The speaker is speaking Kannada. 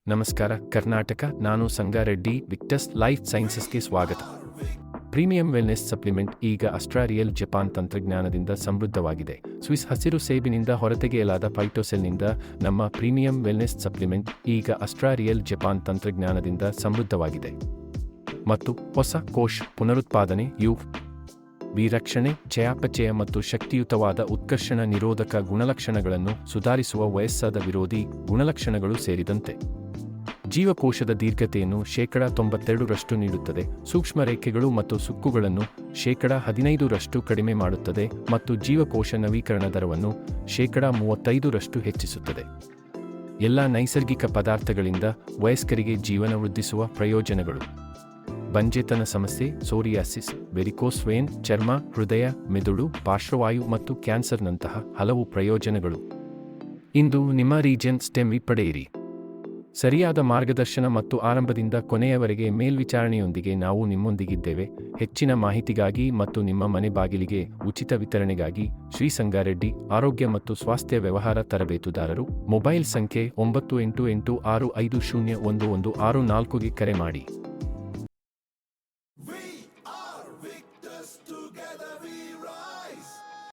ನಮಸ್ಕಾರ ಕರ್ನಾಟಕ, ನಾನು ಸಂಗಾರೆಡ್ಡಿ. ವಿಕ್ಟಸ್ ಲೈಫ್ ಸೈನ್ಸಸ್ಗೆ ಸ್ವಾಗತ. ಪ್ರೀಮಿಯಂ ವೆಲ್ನೆಸ್ ಸಪ್ಲಿಮೆಂಟ್ ಈಗ ಅಸ್ಟ್ರಾರಿಯಲ್ ಜಪಾನ್ ತಂತ್ರಜ್ಞಾನದಿಂದ ಸಮೃದ್ಧವಾಗಿದೆ. ಸ್ವಿಸ್ ಹಸಿರು ಸೇಬಿನಿಂದ ಹೊರತೆಗೆಯಲಾದ ಫೈಟೋಸೆಲ್ನಿಂದ ನಮ್ಮ ಪ್ರೀಮಿಯಂ ವೆಲ್ನೆಸ್ ಸಪ್ಲಿಮೆಂಟ್ ಈಗ ಅಸ್ಟ್ರಾರಿಯಲ್ ಜಪಾನ್ ತಂತ್ರಜ್ಞಾನದಿಂದ ಸಮೃದ್ಧವಾಗಿದೆ ಮತ್ತು ಹೊಸ ಕೋಶ ಪುನರುತ್ಪಾದನೆ, ವಿ ರಕ್ಷಣೆ, ಚಯಾಪಚಯ ಮತ್ತು ಶಕ್ತಿಯುತವಾದ ಉತ್ಕರ್ಷಣ ನಿರೋಧಕ ಗುಣಲಕ್ಷಣಗಳನ್ನು ಸುಧಾರಿಸುವ ವಯಸ್ಸಾದ ವಿರೋಧಿ ಗುಣಲಕ್ಷಣಗಳು ಸೇರಿದಂತೆ ಜೀವಕೋಶದ ದೀರ್ಘತೆಯನ್ನು 92% ನೀಡುತ್ತದೆ, ಸೂಕ್ಷ್ಮ ರೇಖೆಗಳು ಮತ್ತು ಸುಕ್ಕುಗಳನ್ನು 15% ಕಡಿಮೆ ಮಾಡುತ್ತದೆ ಮತ್ತು ಜೀವಕೋಶ ನವೀಕರಣ ದರವನ್ನು 35% ಹೆಚ್ಚಿಸುತ್ತದೆ. ಎಲ್ಲ ನೈಸರ್ಗಿಕ ಪದಾರ್ಥಗಳಿಂದ ವಯಸ್ಕರಿಗೆ ಜೀವನ ವೃದ್ಧಿಸುವ ಪ್ರಯೋಜನಗಳು: ಬಂಜೆತನ ಸಮಸ್ಯೆ, ಸೋರಿಯಾಸಿಸ್, ವೆರಿಕೋಸ್ ವೇನ್, ಚರ್ಮ, ಹೃದಯ, ಮೆದುಳು, ಪಾರ್ಶ್ವವಾಯು ಮತ್ತು ಕ್ಯಾನ್ಸರ್ನಂತಹ ಹಲವು ಪ್ರಯೋಜನಗಳು. ಇಂದು ನಿಮ್ಮ ರೀಜನ್ ಸ್ಟೆಮ್ ಪಡೆಯಿರಿ. ಸರಿಯಾದ ಮಾರ್ಗದರ್ಶನ ಮತ್ತು ಆರಂಭದಿಂದ ಕೊನೆಯವರೆಗೆ ಮೇಲ್ವಿಚಾರಣೆಯೊಂದಿಗೆ ನಾವು ನಿಮ್ಮೊಂದಿಗಿದ್ದೇವೆ. ಹೆಚ್ಚಿನ ಮಾಹಿತಿಗಾಗಿ ಮತ್ತು ನಿಮ್ಮ ಮನೆ ಬಾಗಿಲಿಗೆ ಉಚಿತ ವಿತರಣೆಗಾಗಿ ಶ್ರೀ ಸಂಗಾರೆಡ್ಡಿ ಆರೋಗ್ಯ ಮತ್ತು ಸ್ವಾಸ್ಥ್ಯ ವ್ಯವಹಾರ ತರಬೇತುದಾರರು. ಮೊಬೈಲ್ ಸಂಖ್ಯೆ 9886501164ಗೆ ಕರೆ ಮಾಡಿ.